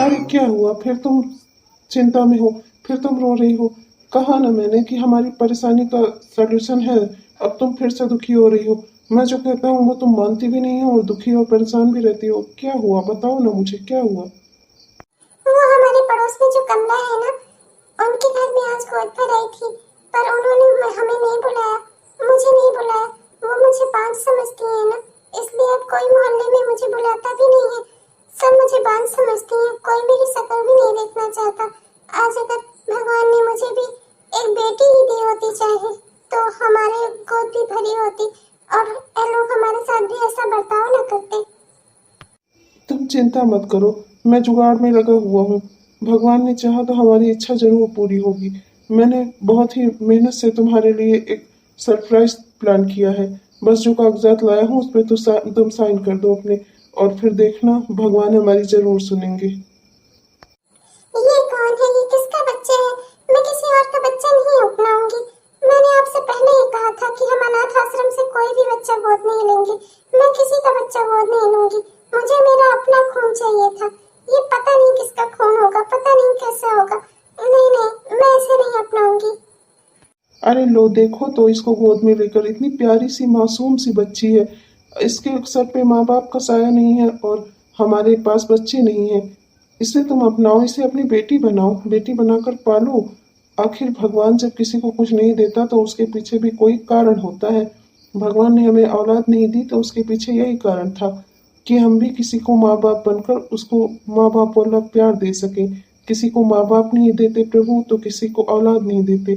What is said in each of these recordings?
अरे क्या हुआ? फिर तुम चिंता में हो, फिर तुम रो रही हो। कहा ना मैंने कि हमारी परेशानी का सलूशन है। अब तुम फिर से दुखी हो रही हो। मैं जो कहता हूँ वो तुम मानती भी नहीं हो और दुखी और परेशान भी रहती हो। क्या हुआ बताओ ना मुझे, क्या हुआ? वो हमारे पड़ोस में जो कमला है ना, उनके घर में आज गोद भर आई थी, पर उन्होंने हमें नहीं बुलाया, मुझे नहीं बुलाया। वो मुझे बांझ समझती है ना, इसलिए अब कोई मोहल्ले में मुझे बुलाता भी नहीं है। सब मुझे बांझ समझती है, कोई मेरी शक्ल भी नहीं देखना चाहता। आज अगर भगवान ने मुझे भी एक बेटी ही दी होती चाहे, तो हमारे गोद भी भरी होती और ये लोग हमारे साथ भी ऐसा बर्ताव न करते। तुम चिंता मत करो, मैं जुगाड़ में लगा हुआ हूँ। भगवान ने चाहा तो हमारी इच्छा जरूर पूरी होगी। मैंने बहुत ही मेहनत से तुम्हारे लिए एक सरप्राइज प्लान किया है। बस जो कागजात लाया हूँ उस पर तुम साइन कर दो अपने, और फिर देखना भगवान हमारी जरूर सुनेंगे। ये कौन है? ये किसका बच्चा है? मैं किसी और का बच्चा नहीं अपनाऊंगी। मैंने आपसे पहले ही कहा था कि हम अनाथ आश्रम से कोई भी बच्चा गोद नहीं लेंगे। मैं किसी का बच्चा गोद नहीं लूंगी। मुझे मेरा अपना खून चाहिए था। ये पता नहीं किसका खून होगा, पता नहीं कैसा होगा। नहीं नहीं, मैं ऐसे नहीं अपनाऊंगी। अरे लो देखो तो इसको गोद में लेकर, इतनी प्यारी सी मासूम सी बच्ची है। इसके सर पे माँ बाप का साया नहीं है और हमारे पास बच्चे नहीं है। इसे तुम अपनाओ, इसे अपनी बेटी बनाओ, बेटी बनाकर पालो। आखिर भगवान जब किसी को कुछ नहीं देता तो उसके पीछे भी कोई कारण होता है। भगवान ने हमें औलाद नहीं दी तो उसके पीछे यही कारण था कि हम भी किसी को माँ बाप बनकर उसको माँ बाप वाला प्यार दे सकें। किसी को माँ बाप नहीं देते प्रभु तो किसी को औलाद नहीं देते।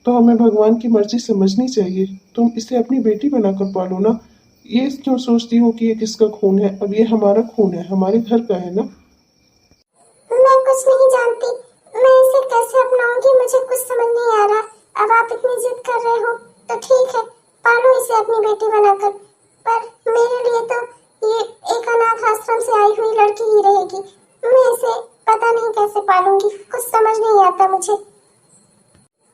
तो हमें भगवान की मर्जी समझनी चाहिए। तुम इसे अपनी बेटी बनाकर पालो ना। ये क्यों सोचती हो कि ये किसका खून है? अब ये हमारा खून है, हमारे घर का है ना। मैं कुछ नहीं जानती। मैं इसे कैसे अपनाऊंगी मुझे कुछ समझ नहीं आ रहा। अब आप इतनी जिद कर रहे हो तो ठीक है, पालो इसे अपनी बेटी बनाकर। पर मेरे लिए तो ये एक अनाथ आश्रम से आई हुई लड़की ही रहेगी। मैं इसे पता नहीं कैसे पालूंगी, कुछ समझ नहीं आता मुझे।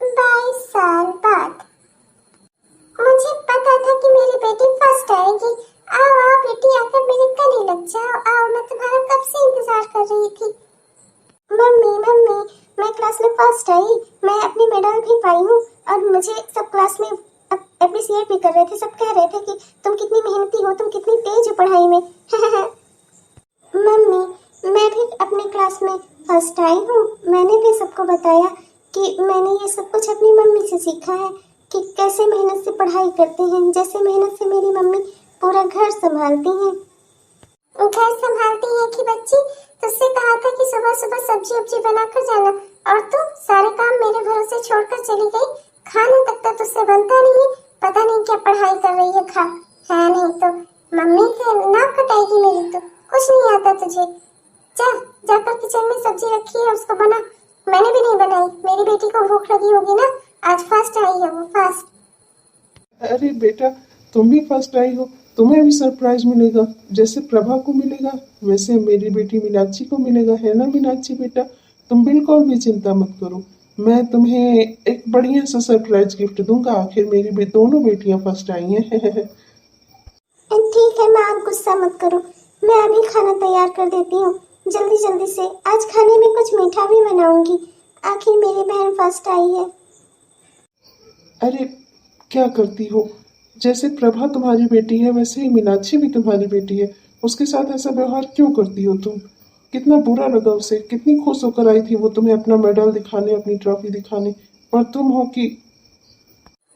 22 साल बाद मुझे पता था कि मेरी बेटी फर्स्ट आएगी। आओ आओ बेटी, आकर मेरे गले लग जाओ। आओ, मैं तुम्हारा कब से इंतजार कर रही थी। मम्मी मम्मी, मैं क्लास में फर्स्ट आई। मैं अपनी मेडल भी पाई हूँ और मुझे सब क्लास में अप्रिशिएट भी कर रहे थे। सब कह रहे थे कि तुम कितनी मेहनती हो, तुम कितनी तेज हो पढ़ाई में। मम्मी, मैं भी अपने क्लास में फर्स्ट आई हूँ। मैंने भी सबको बताया कि मैंने ये सब कुछ अपनी मम्मी से सीखा है कि कैसे मेहनत से पढ़ाई करते हैं, जैसे मेहनत से मेरी मम्मी पूरा घर संभालती हैं। घर संभालती है कि बच्ची, तुझसे कहा था कि सुबह सुबह सब्जी उब्जी बनाकर जाना, और तू सारे काम मेरे भरोसे छोड़कर चली गई। खाना तक तो तुझसे बनता नहीं है। पता नहीं क्या पढ़ाई कर रही है। खा है नहीं तो मम्मी से नाक कटाएगी मेरी। तो कुछ नहीं आता तुझे। जा, जाकर किचन में सब्जी रखी है उसको बना। मैंने भी नहीं बनाई, मेरी बेटी को भूख लगी होगी ना, आज फर्स्ट आई है वो, फर्स्ट। अरे बेटा, तुम भी फर्स्ट आई हो, तुम्हें भी सरप्राइज मिलेगा। जैसे प्रभा को मिलेगा वैसे मेरी बेटी मीनाक्षी को मिलेगा, है ना मीनाक्षी बेटा? तुम बिल्कुल भी चिंता मत करो। मैं तुम्हें एक बढ़िया सा सरप्राइज गिफ्ट दूंगा। आखिर मेरी दोनों बेटियां फर्स्ट आई हैं। ठीक है माँ, आप गुस्सा मत करो। मैं अभी खाना तैयार कर देती हूँ जल्दी जल्दी से। आज खाने में कुछ मीठा भी बनाऊंगी, आखिर मेरी बहन फर्स्ट आई है। अरे क्या करती हो? जैसे प्रभा तुम्हारी बेटी है वैसे ही मीनाक्षी भी तुम्हारी बेटी है। उसके साथ ऐसा व्यवहार क्यों करती हो तुम? कितना बुरा लगा उसे, कितनी खुश होकर आई थी वो तुम्हें अपना मेडल दिखाने, अपनी ट्रॉफी दिखाने। और तुम हो कि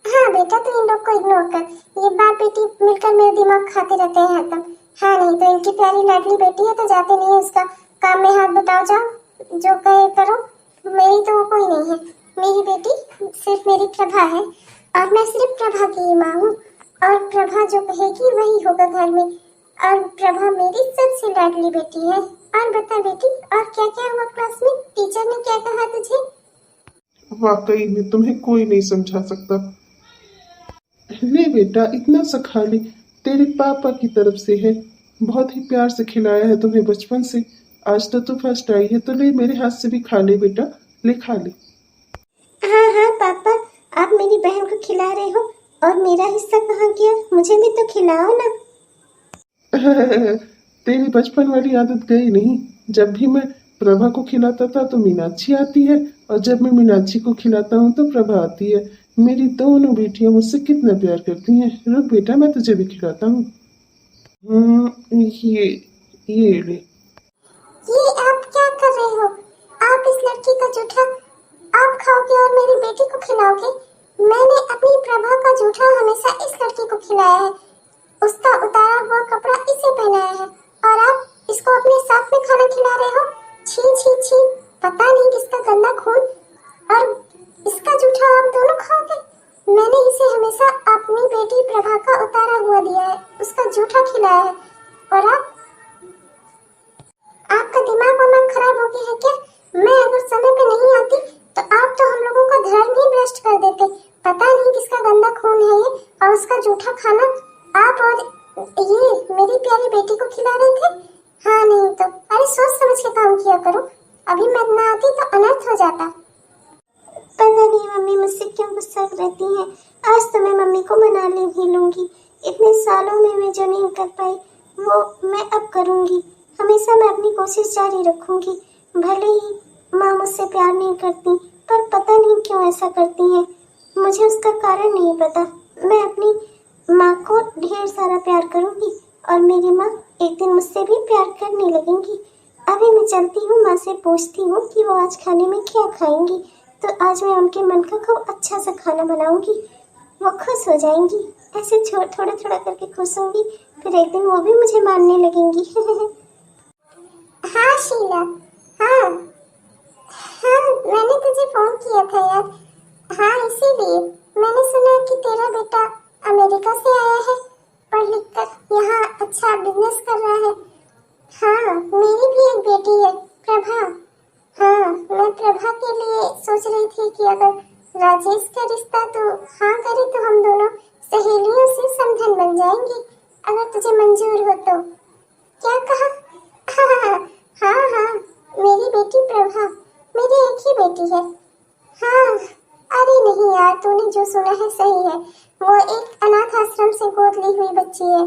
हाँ बेटा, तू इन लोग को इग्नोर कर। ये बाप बेटी मिलकर मेरे दिमाग खाते रहते हैं हरदम। हाँ नहीं तो इनकी प्यारी लाडली बेटी है तो जाते नहीं है उसका काम में हाथ बटाओ, जाओ जो कहे करो। मेरी तो वो कोई नहीं है। मेरी बेटी सिर्फ मेरी प्रभा है और मैं सिर्फ प्रभा की ही माँ हूँ। और प्रभा जो कहेगी वही होगा घर में। और प्रभा मेरी सबसे लाडली बेटी है। और बता बेटी, और क्या क्या हुआ क्लास में? टीचर ने क्या कहा तुझे? वाकई में तुम्हें कोई नहीं समझा सकता। ले बेटा, इतना सा खा ले, तेरे पापा की तरफ से है। बहुत ही प्यार से खिलाया है तुम्हें बचपन से। आज तो तू फर्स्ट आई है तो ले, मेरे हाथ से भी खा ले बेटा, ले खा ले। हाँ हाँ पापा, आप मेरी बहन को खिला रहे हो और मेरा हिस्सा कहाँ गया? मुझे भी तो खिलाओ ना। तेरी बचपन वाली आदत गई नहीं। जब भी मैं प्रभा को खिलाता था तो मीनाक्षी आती है, और जब मैं मीनाक्षी को खिलाता हूँ तो प्रभा आती है। मेरी दोनों बेटियां मुझसे कितना प्यार करती हैं। रुक बेटा, मैं तुझे भी खिलाता हूँ। ये ले। ये आप क्या कर रहे हो? आप इस लड़की का जूठा आप खाओगे और मेरी बेटी को खिलाओगे? मैंने अपनी प्रभा का जूठा हमेशा इस लड़की को खिलाया है, उसका उतारा हुआ कपड़ा इसे पहनाया है, और आप इसको अपने साथ में खाना खिला रहे हो। छी छी छी, पता नहीं किसका गंदा खून, और इसका जूठा आप दोनों खाओगे? मैंने इसे हमेशा अपनी बेटी प्रभा का उतारा हुआ दिया है, उसका जूठा खिलाया है, और आपका दिमाग वमाग खराब हो गया है क्या? मैं अगर समय पे नहीं आती तो आप तो हम लोगों का धर्म ही भ्रष्ट कर देते। पता नहीं किसका गंदा खून है ये, और उसका जूठा खाना आप और ये मेरी प्यारी बेटी को खिला रहे थे। हाँ नहीं तो अरे सोच समझ के काम किया करो, अभी मैं ना आती तो अनर्थ हो जाता। पता नहीं मम्मी मुझसे क्यों गुस्सा रहती हैं। आज तो मैं मम्मी को मना ही लूंगी। इतने सालों में मैं जो नहीं कर पाई वो मैं अब करूंगी। हमेशा मैं अपनी कोशिश जारी रखूंगी। भले ही माँ मुझसे प्यार नहीं करती, पर पता नहीं क्यों ऐसा करती हैं। मुझे उसका कारण नहीं पता। मैं अपनी माँ को ढेर सारा प्यार करूंगी और मेरी माँ एक दिन मुझसे भी प्यार करने लगेंगी। अभी मैं चलती हूँ, माँ से पूछती हूँ कि वो आज खाने में क्या खाएंगी, तो आज मैं उनके मन का खूब अच्छा सा खाना बनाऊंगी। वो खुश हो जाएंगी। ऐसे थोड़ा थोड़ा करके खुश होंगी, फिर एक दिन वो भी मुझे मानने लगेंगी। हाँ शीला, हाँ हाँ मैंने तुझे फोन किया था यार। हाँ इसीलिए मैंने सुना कि तेरा बेटा अमेरिका से आया है, पढ़ लिख कर यहाँ अच्छा बिजनेस कर रहा है। हाँ मेरी भी एक बेटी है प्रभा। हाँ मैं प्रभा के लिए सोच रही थी कि अगर राजेश का रिश्ता तो हाँ करे तो हम दोनों सहेलियों से समधन बन जाएंगे, अगर तुझे मंजूर हो तो। क्या कहा? हाँ हाँ हाँ मेरी बेटी प्रभा, मेरी एक ही बेटी है। हाँ अरे नहीं यार, तूने जो सुना है सही है, वो एक अनाथ आश्रम से गोद ली हुई बच्ची है।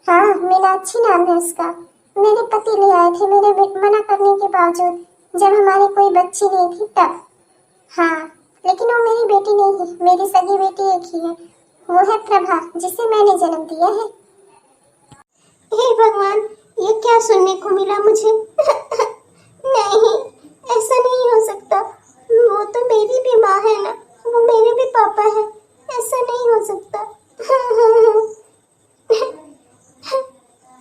हाँ मीनाक्षी नाम है उसका। मेरे पति ले आए थे मेरे मना करने के बावजूद, जब हमारी कोई बच्ची नहीं थी तब। हाँ लेकिन वो मेरी बेटी नहीं है, मेरी सगी बेटी एक ही है, वो है प्रभा जिसे मैंने जन्म दिया है। हे भगवान, ये क्या सुनने को मिला मुझे? नहीं ऐसा नहीं हो सकता, वो तो मेरी भी माँ है ना, वो मेरे भी पापा है, ऐसा नहीं हो सकता।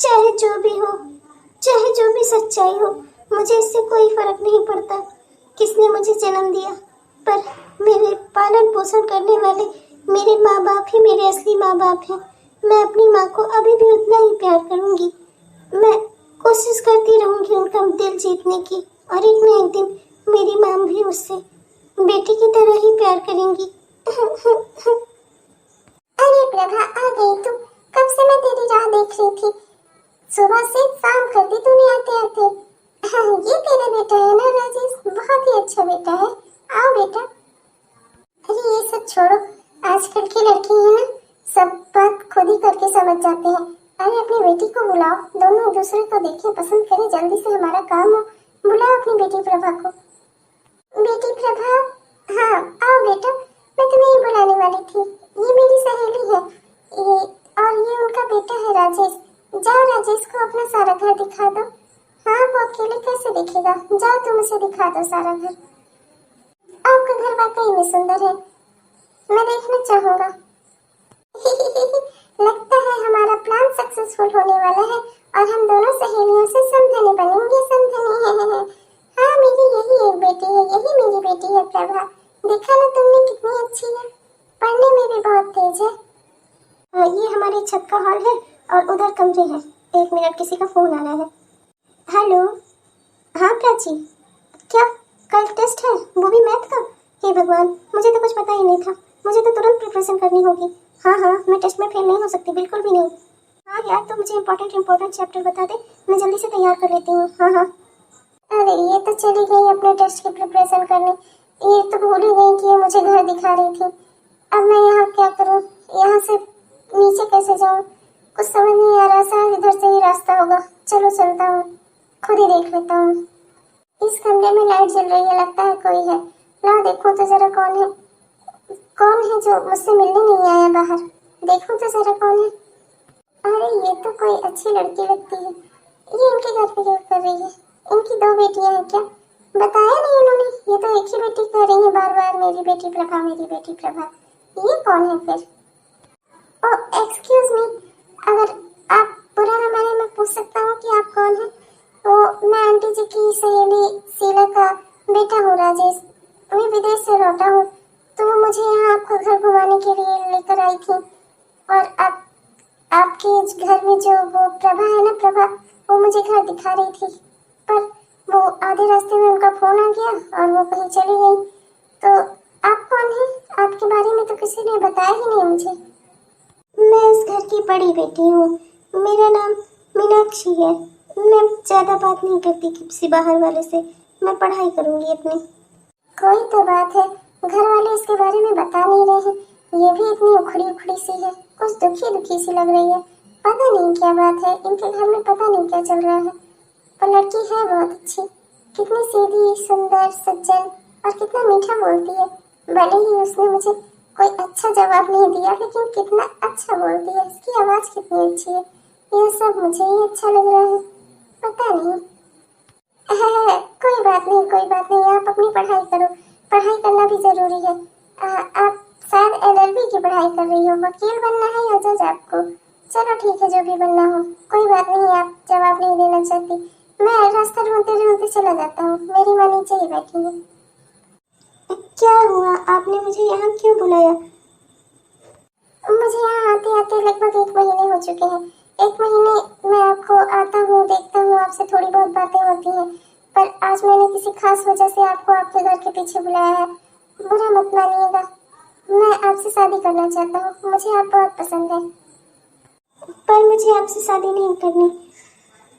चाहे जो भी हो, चाहे जो भी सच्चाई हो, मुझे इससे कोई फर्क नहीं पड़ता किसने मुझे जन्म दिया, पर मेरे पालन पोषण करने वाले मेरे माँ बाप ही मेरे असली माँ बाप हैं। मैं अपनी माँ को अभी भी उतना ही प्यार करूंगी। मैं कोशिश करती रहूंगी उनका दिल जीतने की, और एक न एक दिन मेरी माँ भी उससे बेटी की तरह ही प्यार करेंगी। अरे प्रभा आ गई तू, कब से मैं तेरी राह देख रही थी, सुबह से शाम कर दी तूने आते आते। हाँ ये तेरा बेटा है ना राजेश, बहुत ही अच्छा बेटा है, आओ बेटा। अरे ये सब छोड़ो, आजकल की लड़की है ना, सब बात खुद ही करके समझ जाते हैं। अरे अपनी बेटी को बुलाओ, दोनों एक दूसरे को देखें, पसंद करें, जल्दी से हमारा काम हो। बुलाओ अपनी बेटी प्रभा को। बेटी प्रभा, हाँ आओ बेटा, मैं तुम्हें ही बुलाने वाली थी। ये मेरी सहेली है, ये और ये उनका बेटा है राजेश। जाओ राजेश को अपना सारा घर दिखा दो। हाँ वो अकेले कैसे दिखेगा, जाओ तुम उसे दिखा दो सारा घर। आपका घर वाकई में सुंदर है, मैं देखना चाहूंगा। लगता है हमारा प्लान सक्सेसफुल होने वाला है और हम दोनों सहेलियों से समधनी बनेंगे, समधनी है। हाँ मेरी यही एक बेटी है, यही मेरी बेटी है प्रभा। देखा ना तुमने कितनी अच्छी है, पढ़ने में भी बहुत तेज है। ये हमारे छत का हॉल है और उधर कमरे हैं। एक मिनट, किसी का फोन आना है। हेलो, हाँ प्राची, क्या कल टेस्ट है, वो भी मैथ का? हे भगवान, मुझे तो कुछ पता ही नहीं था, मुझे तो तुरंत प्रिपरेशन करनी होगी। हाँ हाँ मैं टेस्ट में फेल नहीं हो सकती, बिल्कुल भी नहीं। हाँ यार तो मुझे इम्पोर्टेंट चैप्टर बता दे, मैं जल्दी से तैयार कर लेती हूँ। हाँ हाँ। अरे ये तो चली गई अपने टेस्ट की प्रिपरेशन करने, ये तो भूल ही गई कि ये मुझे घर दिखा रही थी। अब मैं यहाँ क्या करूँ, यहाँ से नीचे कैसे जाऊँ, कुछ समझ नहीं आ रहा। शायद इधर से ही रास्ता होगा, चलो चलता हूँ, खुद ही देख लेता हूँ। इस कमरे में लाइट जल रही है, लगता है कोई है। लाओ देखो तो जरा कौन है। कौन है जो मुझसे मिलने नहीं आया बाहर? देखो तो जरा कौन है। अरे ये तो कोई अच्छी लड़की लगती है। ये इनके घर पे क्या कर रही है? इनकी दो बेटियां हैं क्या? बताया नहीं उन्होंने। ये तो एक ही बेटी कह रही है बार बार, मेरी बेटी प्रभा, मेरी बेटी प्रभा। ये कौन है फिर? ओ एक्सक्यूज मी, अगर आप बुरा ना माने मैं पूछ सकता हूँ कि आप कौन है? तो मैं आंटी जी की सहेली शीला का बेटा हूँ, राजेश। मैं विदेश से लौटा हूँ, तो वो मुझे यहाँ आपका घर घुमाने के लिए लेकर आई थी। और आपके घर में जो वो प्रभा है ना, प्रभा, वो मुझे घर दिखा रही थी। पर वो आधे रास्ते में उनका फोन आ गया और वो कहीं चली गई। तो आप कौन हैं? आपके बारे में तो किसी ने बताया ही नहीं मुझे। मैं इस घर की बड़ी बेटी हूँ। मेरा नाम मीनाक्षी है। मैं ज्यादा बात नहीं करती किसी बाहर वाले से। मैं पढ़ाई करूंगी अपनी। कोई तो बात है, घर वाले इसके बारे में बता नहीं रहे हैं। ये भी इतनी उखड़ी उखड़ी सी है, कुछ दुखी दुखी सी लग रही है। पता नहीं क्या बात है इनके घर में, पता नहीं क्या चल रहा है। पर लड़की है बहुत अच्छी, कितनी सीधी, सुंदर, सज्जन और कितना मीठा बोलती है। भले ही उसने मुझे कोई अच्छा जवाब नहीं दिया, लेकिन कितना अच्छा बोलती है। इसकी आवाज कितनी अच्छी है। यह सब मुझे ही अच्छा लग रहा है। पता नहीं। कोई बात नहीं, कोई बात नहीं। आप अपनी पढ़ाई करो, पढ़ाई करना भी जरूरी है। आप शायद एलएलबी की पढ़ाई कर रही हो। वकील बनना है या जज आपको? चलो ठीक है, जो भी बनना हो। कोई बात नहीं, आप जवाब नहीं देना चाहती। मैं रास्ता ढूंढते ढूंढते चला जाता हूँ। मेरी माँ नीचे ही बैठी है। क्या हुआ? आपने मुझे यहाँ क्यों बुलाया? मुझे यहाँ आते आते लगभग 1 महीने हो चुके हैं। 1 महीने मैं आपको आता हूँ, देखता हूँ, आपसे थोड़ी बहुत बातें होती हैं। पर आज मैंने किसी खास वजह से आपको आपके घर के पीछे बुलाया है। बुरा मत मानिएगा। मैं आपसे शादी करना चाहता हूँ। मुझे आप बहुत पसंद है। पर मुझे आपसे शादी नहीं करनी।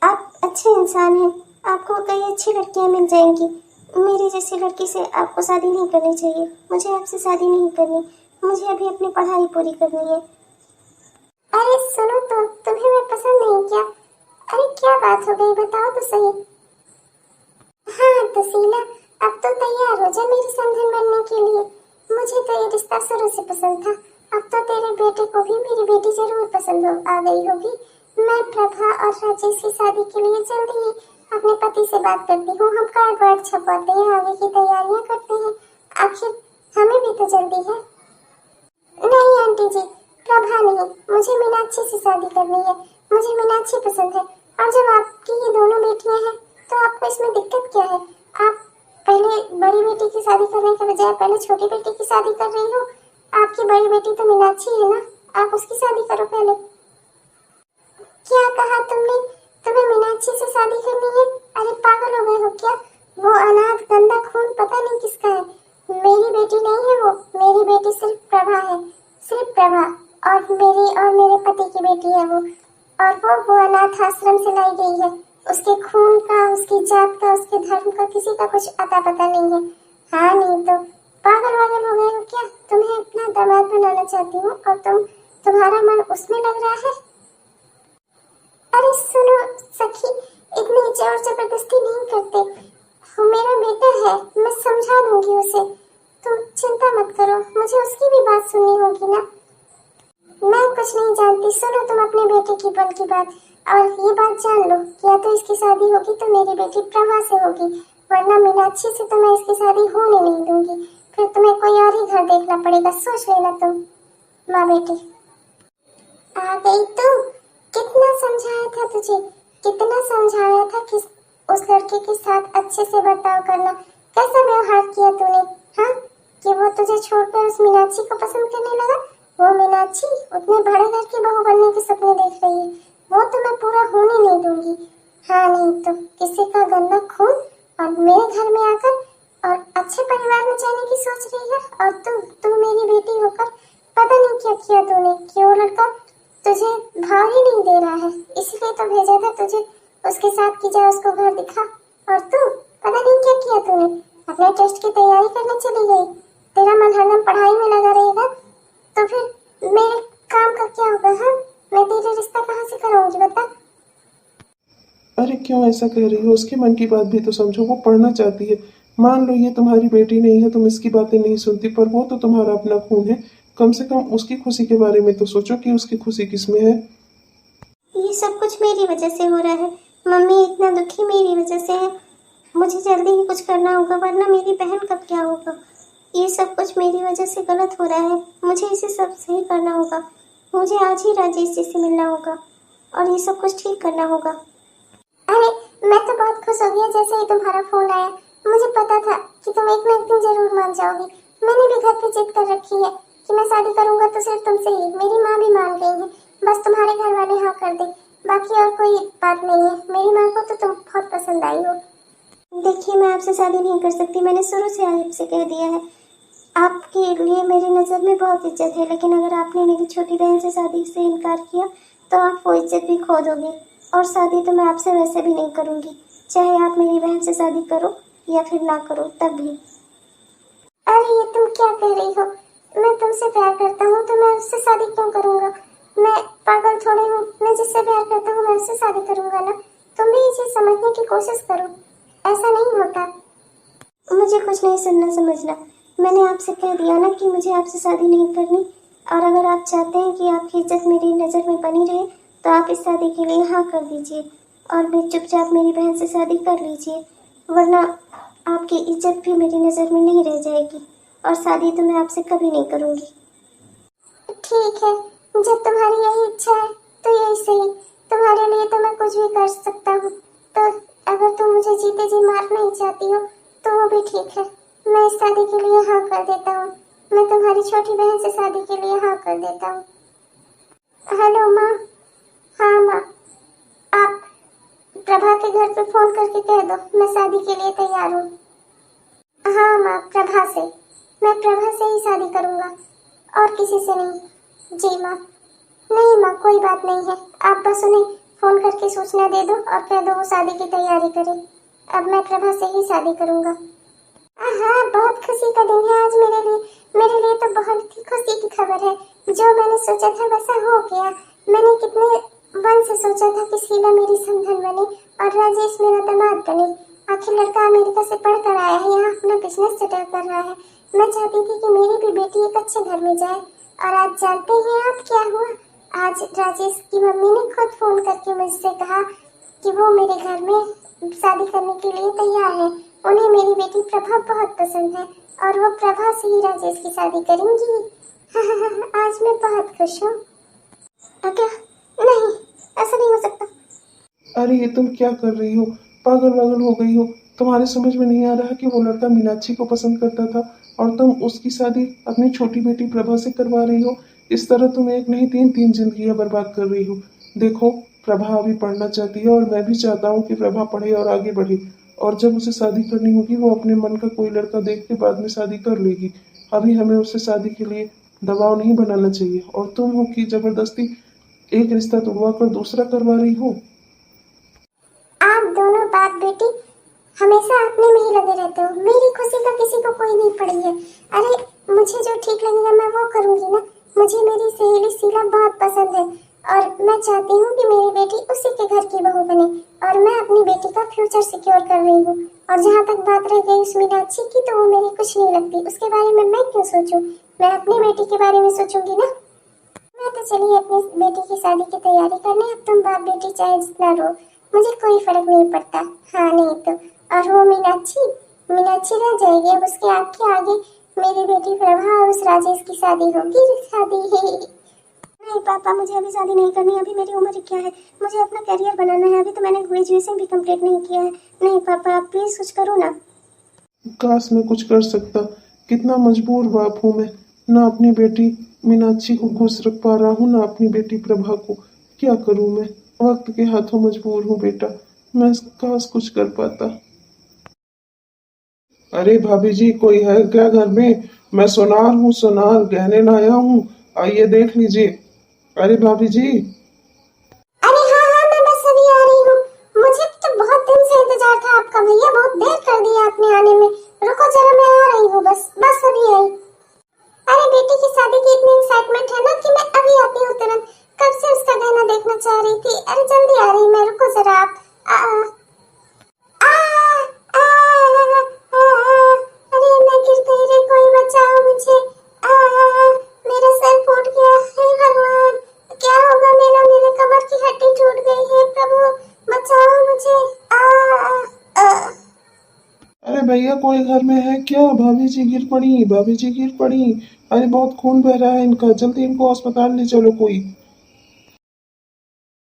आप अच्छे इंसान हैं। आपको कई अच्छी लड़कियां मिल जाएंगी। मेरी जैसी लड़की से आपको शादी नहीं करनी चाहिए। मुझे आपसे शादी नहीं करनी। मुझे अभी अपनी पढ़ाई पूरी करनी है। अरे सुनो तो, तुम्हें मैं पसंद नहीं क्या? अरे क्या बात हो गई, बताओ तो सही। हाँ तो शीला, अब तो तैयार हो जा मेरी समधन बनने के लिए। मुझे तो ये रिश्ता शुरू से पसंद था। अब तो तेरे बेटे को भी मेरी बेटी जरूर पसंद आ गई होगी। मैं प्रभा और राजेश की शादी के लिए जल्दी ही अपने पति से बात करती हूँ। हम कार्ड वार्ड छपवाते हैं, आगे की तैयारियां करते हैं। आखिर हमें भी तो जल्दी है। नहीं आंटी जी, प्रभा नहीं, मुझे मीनाक्षी से शादी करनी है। मुझे मीनाक्षी पसंद है। और जब आपकी ये दोनों बेटियां हैं तो आपको इसमें दिक्कत क्या है? आप पहले बड़ी बेटी की शादी करने के बजाय पहले छोटी बेटी की शादी कर रही हो। आपकी बड़ी बेटी तो मीनाक्षी है ना, आप उसकी शादी करो पहले। क्या कहा तुमने? तुम्हें मीनाक्षी से शादी करनी है? अरे पागल हो गए हो क्या? वो अनाथ गंदा खून पता नहीं किसका है। मेरी बेटी नहीं है वो। मेरी बेटी सिर्फ प्रभा है, सिर्फ प्रभा। और मेरे पति की बेटी है वो। और वो अनाथ आश्रम से लाई गई है। उसके खून का, उसकी जात का, उसके धर्म का किसी का कुछ अता पता नहीं है। हाँ नहीं तो पागल वागल हो गए हो क्या? तुम्हें अपना दामाद बनाना चाहती हूँ और तुम्हारा मन उसमें लग रहा है। अरे सुनो सखी, इतनी जोर जबरदस्ती नहीं करते। वो मेरा बेटा है, मैं समझा दूंगी उसे। तुम चिंता मत करो, मुझे उसकी भी बात सुननी होगी ना। मैं कुछ नहीं जानती। सुनो तुम अपने बेटे की बल की बात, और ये बात जान लो कि या तो इसकी शादी होगी तो मेरी बेटी प्रभा से होगी, वरना मीनाक्षी से तो मैं इसकी शादी होने नहीं दूंगी। फिर तुम्हें कोई और ही घर देखना पड़ेगा, सोच लेना तुम। माँ बेटी आ गई तू। कितना समझाया था तुझे, कितना समझाया था कि उस लड़के के साथ अच्छे से बर्ताव करना। कैसा व्यवहार किया तूने? हाँ, कि वो तुझे छोड़कर उस मीनाक्षी को पसंद करने लगा। वो मीनाक्षी उतने बड़े घर की बहू बनने के सपने देख रही है। वो तो मैं पूरा होने नहीं दूंगी। हाँ नहीं तो किसी का गंदा खून और मेरे घर में आकर और अच्छे परिवार में जाने की सोच रही है। और तू मेरी बेटी होकर पता नहीं क्या किया तूने कि वो लड़का तुझे भाव ही नहीं दे रहा है। इसलिए तो भेजा था तुझे उसके साथ कि जा उसको घर दिखा। और तू पता नहीं क्या किया तूने। अपने टेस्ट की तैयारी करने चली गई। तेरा मन हरदम पढ़ाई में लगा रहेगा तो फिर मेरे काम का क्या होगा? हाँ, मैं तेरे रिश्ता कहाँ से कराऊंगी बता। अरे क्यों ऐसा कह रही हो? उसके मन की बात भी तो समझो, वो पढ़ना चाहती है। मान लो ये तुम्हारी बेटी नहीं है, तुम इसकी बातें नहीं सुनती, पर वो तो तुम्हारा अपना खून है। कम से कम उसकी खुशी के बारे में तो सोचो कि उसकी खुशी किसमें है। ये सब कुछ मेरी वजह से हो रहा है। मम्मी इतना दुखी मेरी वजह से है। मुझे जल्दी ही कुछ करना होगा, वरना मेरी बहन का क्या होगा। ये सब कुछ मेरी वजह से गलत हो रहा है। मुझे इसे सब सही करना होगा। मुझे आज ही राजेश जी से मिलना होगा और ये सब कुछ ठीक करना होगा। अरे मैं तो बहुत खुश हो गया जैसे ही तुम्हारा फोन आया। मुझे पता था कि तुम एक ना एक दिन जरूर मान जाओगी। मैंने भी घर पे जिद कर रखी है कि मैं शादी करूंगा तो सिर्फ तुमसे ही। मेरी माँ भी मान गई है, बस तुम्हारे घर वाले हाँ कर दे, बाकी और कोई बात नहीं है। मेरी माँ को तो तुम बहुत पसंद आई हो। देखिए मैं आपसे शादी नहीं कर सकती, मैंने शुरू से आपसे कह दिया है। आपके लिए मेरी नज़र में बहुत इज्जत है, लेकिन अगर आपने मेरी छोटी बहन से शादी से इनकार किया तो आप वो इज्जत भी खो दोगे। और शादी तो मैं आपसे वैसे भी नहीं करूँगी, चाहे आप मेरी बहन से शादी करो या फिर ना करो तब भी। अरे ये तुम क्या कह रही हो? मैं तुमसे प्यार करता हूँ तो मैं उससे शादी क्यों करूँगा? मैं पागल थोड़ी हूँ, मैं जिससे प्यार करता हूँ मैं उससे शादी करूँगा ना। तुम भी ये चीज़ समझने की कोशिश करो, ऐसा नहीं होता। मुझे कुछ नहीं सुनना समझना। मैंने आपसे कह दिया ना कि मुझे आपसे शादी नहीं करनी। और अगर आप चाहते हैं कि आपकी इज्जत मेरी नज़र में बनी रहे तो आप इस शादी के लिए हाँ कर दीजिए और फिर चुपचाप मेरी बहन से शादी कर लीजिए, वरना आपकी इज्जत भी मेरी नज़र में नहीं रह जाएगी और शादी तो मैं आपसे कभी नहीं करूँगी। ठीक है, जब तुम्हारी यही इच्छा है तो यही सही। तुम्हारे लिए तो मैं कुछ भी कर सकता हूँ। तो अगर तुम मुझे जीते जी मारना ही चाहती हो तो वो भी ठीक है। मैं इस शादी के लिए हाँ कर देता हूँ। मैं तुम्हारी छोटी बहन से शादी के लिए हाँ कर देता हूँ। हेलो माँ। हाँ माँ, आप प्रभा के घर पे फोन करके कह दो मैं शादी के लिए तैयार हूँ। हाँ माँ, प्रभा से। मैं प्रभा से ही शादी करूँगा और किसी से नहीं। जी माँ। नहीं माँ, कोई बात नहीं है। आप बस उन्हें फोन करके सूचना दे दो और कह दो वो शादी की तैयारी करें। अब मैं प्रभा से ही शादी करूँगा। हाँ, बहुत खुशी का दिन है आज मेरे लिए। मेरे लिए तो बहुत ही खुशी की खबर है। जो मैंने सोचा था वैसा हो गया। मैंने कितने मन से सोचा था कि शीला मेरी समधन बने और राजेश मेरा दामाद बने। आखिर लड़का अमेरिका से पढ़कर आया है, यहाँ अपना बिजनेस सेटल कर रहा है। मैं चाहती थी कि मेरी भी बेटी एक अच्छे घर में जाए। और आज जानते हैं आप क्या हुआ? आज राजेश की मम्मी ने खुद फोन करके मुझसे कहा कि वो मेरे घर में शादी करने के लिए तैयार है। उन्हें मेरी बेटी प्रभा बहुत पसंद है और वो प्रभा से ही राजेश की शादी करेंगी। आज मैं बहुत खुश हूँ। क्या? नहीं, ऐसा नहीं हो सकता। अरे ये तुम क्या कर रही हो? पागल वागल हो गई हो? तुम्हारे समझ में नहीं आ रहा कि वो लड़का मीनाक्षी को पसंद करता था और तुम उसकी शादी अपनी छोटी बेटी प्रभा से करवा रही हो। इस तरह तुम एक नहीं तीन तीन जिंदगियां बर्बाद कर रही हो। देखो, प्रभा अभी पढ़ना चाहती है और मैं भी चाहता हूँ कि प्रभा पढ़े और आगे बढ़े। और जब उसे शादी करनी होगी वो अपने मन का कोई लड़का देख के बाद में शादी कर लेगी। अभी हमें उससे शादी के लिए दबाव नहीं बनाना चाहिए। और तुम हो कि जबरदस्ती एक रिश्ता तोड़वा कर दूसरा करवा रही हो। आप दोनों बाप बेटी हमेशा अपने में ही लगे रहते हो। मेरी खुशी का किसी को कोई नहीं पड़ी है। अरे मुझे जो ठीक लगेगा मैं वो करूंगी ना। मुझे मेरी सहेली शीला बहुत पसंद है और मैं चाहती हूँ कि मेरी बेटी उसी के घर की बहू बने। और मैं अपनी बेटी का फ्यूचर सिक्योर कर रही हूँ। और जहाँ तक बात रह गई उस मीनाक्षी की, तो वो मेरी कुछ नहीं लगती। उसके बारे में मैं क्यों सोचूं? मैं अपनी बेटी के बारे में सोचूंगी ना। मैं तो चलिए अपनी बेटी की शादी की तैयारी करने। अब तुम बाप बेटी चाहे जितना रो, मुझे कोई फर्क नहीं पड़ता। हाँ नहीं तो। और वो मीनाक्षी मीनाक्षी रह जाएगी। अब उसके आगे आगे मेरी बेटी प्रभा और उस राजेश की शादी होगी। शादी ही नहीं पापा, मुझे अभी शादी नहीं करनी। अभी मेरी उम्र क्या है? मुझे अपना करियर बनाना है। अभी तो मैंने ग्रेजुएशन भी कंप्लीट नहीं किया है। नहीं पापा, आप प्लीज कुछ करो ना। काश मैं कुछ कर सकता। कितना मजबूर बाप हूँ मैं। ना अपनी बेटी मीनाक्षी को खुश रख पा रहा हूँ, ना अपनी बेटी प्रभा को। क्या करूँ मैं? वक्त के हाथों मजबूर हूँ बेटा। मैं काश कुछ कर पाता। अरे भाभी जी, कोई है क्या घर में? मैं सोनार हूँ, सोनार गहने लाया हूँ, आइए देख लीजिए। अरे भाभी जी। अरे हाँ हाँ, मैं बस अभी आ रही हूँ। मुझे तो बहुत दिन से इंतजार था आपका भैया। बहुत देर कर दिया आपने आने में। रुको जरा, मैं आ रही हूँ। बस बस अभी आई। अरे बेटी की शादी की इतनी एक्साइटमेंट है ना कि मैं अभी आती हूँ तुरंत। कब से उसका गहना देखना चाह रही थी। अरे जल्दी आ रही मैं, रुको जरा आप। आ, आ, आ, अरे मैं गिर गई रे, कोई बचाओ मुझे। मेरा सर फूट गया है भगवान, क्या होगा मेरा? मेरे कमर की हड्डी टूट गई है, प्रभु बचाओ मुझे। आ, आ, अरे भैया, कोई घर में है क्या? भाभी जी गिर पड़ी, भाभी जी गिर पड़ी। अरे बहुत खून बह रहा है इनका, जल्दी इनको अस्पताल ले चलो कोई।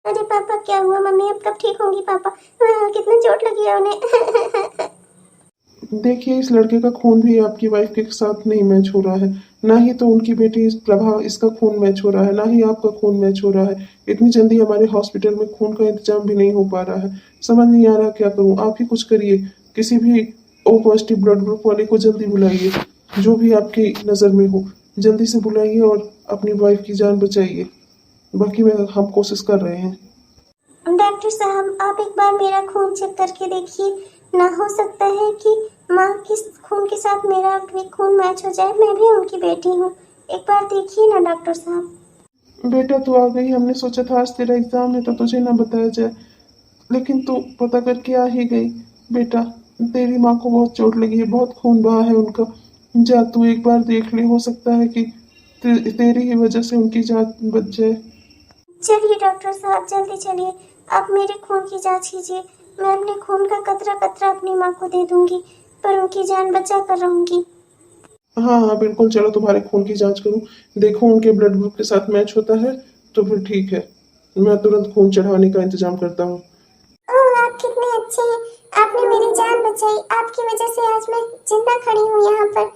अरे पापा क्या हुआ? मम्मी अब कब ठीक होंगी पापा? कितना चोट लगी है उन्हें। देखिए, इस लड़के का खून भी आपकी वाइफ के साथ नहीं मैच हो रहा है। ना ही तो उनकी बेटी इस प्रभा, इसका खून मैच हो रहा है, ना ही आपका खून मैच हो रहा है। इतनी जल्दी हमारे हॉस्पिटल में खून का इंतजाम भी नहीं हो पा रहा है। समझ नहीं आ रहा क्या करूं। आप ही कुछ करिए। किसी भी ओ पॉजिटिव ब्लड ग्रुप वाले को जल्दी बुलाइए, जो भी आपकी नज़र में हो। जल्दी से बुलाइए और अपनी वाइफ की जान बचाइए। बाकी में हम कोशिश कर रहे हैं। डॉक्टर साहब, आप एक बार मेरा खून चेक करके देखिए। ना हो सकता है कि माँ के खून के साथ मेरा भी खून मैच हो जाए, मैं भी उनकी बेटी हूँ। एक बार देखिए ना डॉक्टर साहब। बेटा, तू आ गई। हमने सोचा था आज तेरा एग्जाम है तो तुझे ना बताया जाए, लेकिन तू पता करके आ ही गई। बेटा, तेरी माँ को बहुत चोट लगी है, बहुत खून बहा है उनका। जा तू एक बार देख ले, हो सकता है कि तेरी ही वजह से उनकी जान बच जाए। चलिए डॉक्टर साहब, जल्दी चलिए। आप मेरे खून की जांच कीजिए। मैं अपने खून का कतरा कतरा अपनी माँ को दे दूंगी, पर उनकी जान बचा कर रहूंगी। हाँ हाँ बिल्कुल, चलो तुम्हारे खून की जांच करूं। देखो उनके ब्लड ग्रुप के साथ मैच होता है तो फिर ठीक है। मैं तुरंत खून चढ़ाने का इंतजाम करता हूँ। ओह, आप कितने अच्छे हैं। आपने मेरी जान बचाई। आपकी वजह से आज मैं जिंदा खड़ी हूँ यहाँ पर।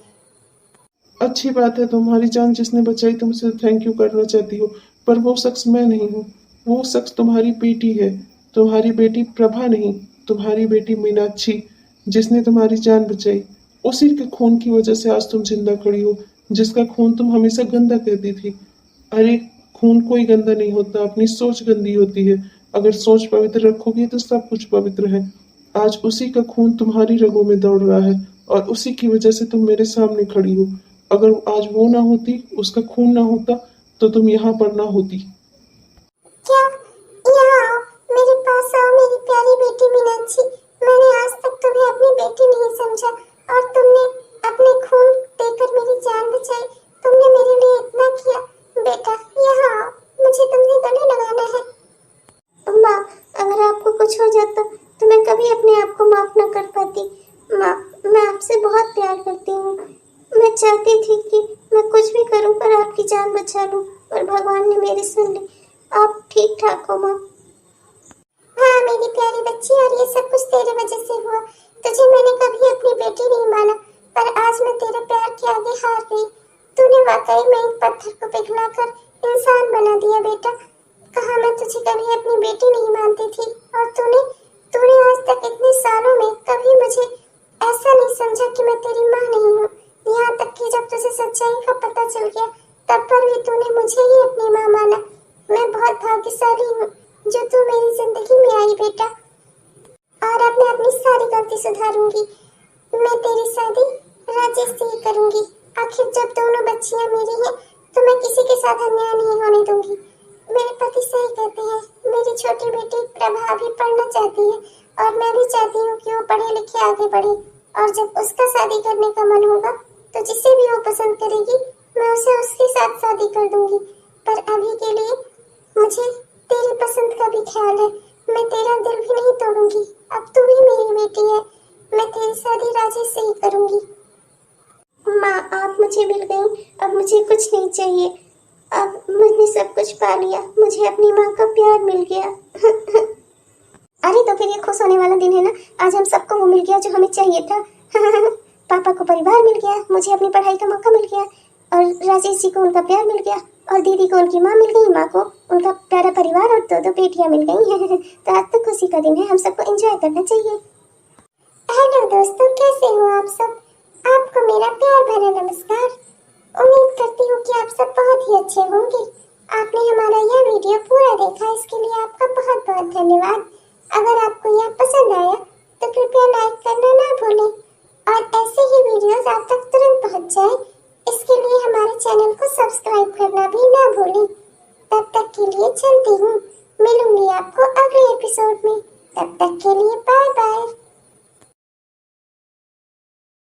अच्छी बात है, तुम्हारी जान जिसने बचाई तुमसे थैंक यू करना चाहती हो, पर वो शख्स मैं नहीं हूँ। वो शख्स तुम्हारी बेटी है। तुम्हारी बेटी प्रभा नहीं, तुम्हारी बेटी मीनाक्षी, जिसने तुम्हारी जान बचाई। उसी के खून की वजह से आज तुम जिंदा खड़ी हो, जिसका खून तुम हमेशा गंदा कहती थी। अरे, खून कोई गंदा नहीं होता, अपनी सोच गंदी होती है। अगर सोच पवित्र रखोगी तो सब कुछ पवित्र है। आज उसी का खून तुम्हारी रगों में दौड़ रहा है और उसी की वजह से तुम मेरे सामने खड़ी हो। अगर आज वो ना होती, उसका खून ना होता, तो तुम यहाँ पर ना होती। क्या? यहाँ आओ, मेरे पास आओ, मेरी प्यारी बेटी मीनाक्षी। मैंने आज तक तुम्हें अपनी बेटी नहीं समझा, और तुमने अपने खून देकर मेरी जान बचाई। तुमने मेरे लिए इतना किया। बेटा यहाँ आओ, मुझे तुमसे गले लगाना है। माँ, अगर आपको कुछ हो जाता तो मैं कभी अपने आप को माफ न कर पाती। माँ, मैं आपसे बहुत प्यार करती हूँ। मैं चाहती थी कि मैं कुछ भी करूं पर आपकी जान बचा लूं, पर भगवान ने मेरी सुन ली। आप ठीक ठाक हो माँ? हाँ मेरी प्यारी बच्ची, और ये सब कुछ तेरे वजह से हुआ। तुझे मैंने कभी अपनी बेटी नहीं माना, पर आज मैं तेरे प्यार के आगे हार गई। तूने वाकई में एक पत्थर को पिघलाकर इंसान बना दिया बेटा। कहा मैं तुझे कभी अपनी बेटी नहीं मानती थी, और तूने तूने आज तक इतने सालों में कभी मुझे ऐसा नहीं समझा कि मैं तेरी माँ नहीं हूँ। यहाँ तक कि जब तुझे सच्चाई का पता चल गया, तब पर भी तूने मुझे ही अपनी माँ माना। मैं बहुत भाग्यशाली हूँ जो तू मेरी जिंदगी में आई बेटा, और अब मैं अपनी सारी गलती सुधारूंगी। मैं तेरी शादी राजेश से ही करूंगी। आखिर जब दोनों बच्चियां मेरी हैं, तो मैं किसी के साथ अन्याय नहीं होने दूंगी। मेरे पति सही कहते हैं। मेरी छोटी बेटी प्रभा भी पढ़ना चाहती है, और मैं भी चाहती हूँ कि वो पढ़े लिखे आगे बढ़े। और जब उसका शादी करने का मन होगा, तो जिसे भी वो पसंद करेगी, मैं उसे उसके साथ शादी कर दूंगी। पर अभी के लिए मुझे तेरी पसंद का भी ख्याल है। मैं तेरा दिल भी नहीं तोड़ूंगी। अब तू भी मेरी बेटी है। मैं तेरी शादी राजेश से ही करूंगी। माँ, आप मुझे मिल गई, अब मुझे कुछ नहीं चाहिए। अब मैंने सब कुछ पा लिया, मुझे अपनी माँ का प्यार मिल गया। अरे तो फिर ये खुश होने वाला दिन है ना। आज हम सबको वो मिल गया जो हमें चाहिए था। पापा को परिवार मिल गया, मुझे अपनी पढ़ाई का मौका मिल गया, और राजेश जी को उनका प्यार मिल गया, और दीदी को उनकी माँ मिल गई, माँ को उनका प्यारा परिवार, और दो बेटियां मिल गई। तो आज तो खुशी का दिन है, हम सबको एंजॉय करना चाहिए। हेलो दोस्तों, कैसे हो आप सब? आपको मेरा प्यार भरा नमस्कार। उम्मीद करती हूँ कि आप सब बहुत ही अच्छे होंगे। आपने हमारा यह वीडियो पूरा देखा, इसके लिए आपका बहुत बहुत धन्यवाद। अगर आपको यह पसंद आया तो कृपया लाइक करना ना भूलें, और ऐसे ही वीडियोस आप तक तुरंत पहुंच जाए, इसके लिए हमारे चैनल को सब्सक्राइब करना भी ना भूलें। तब तक के लिए चलती हूँ, मिलूंगी आपको अगले एपिसोड में। तब तक के लिए बाय बाय।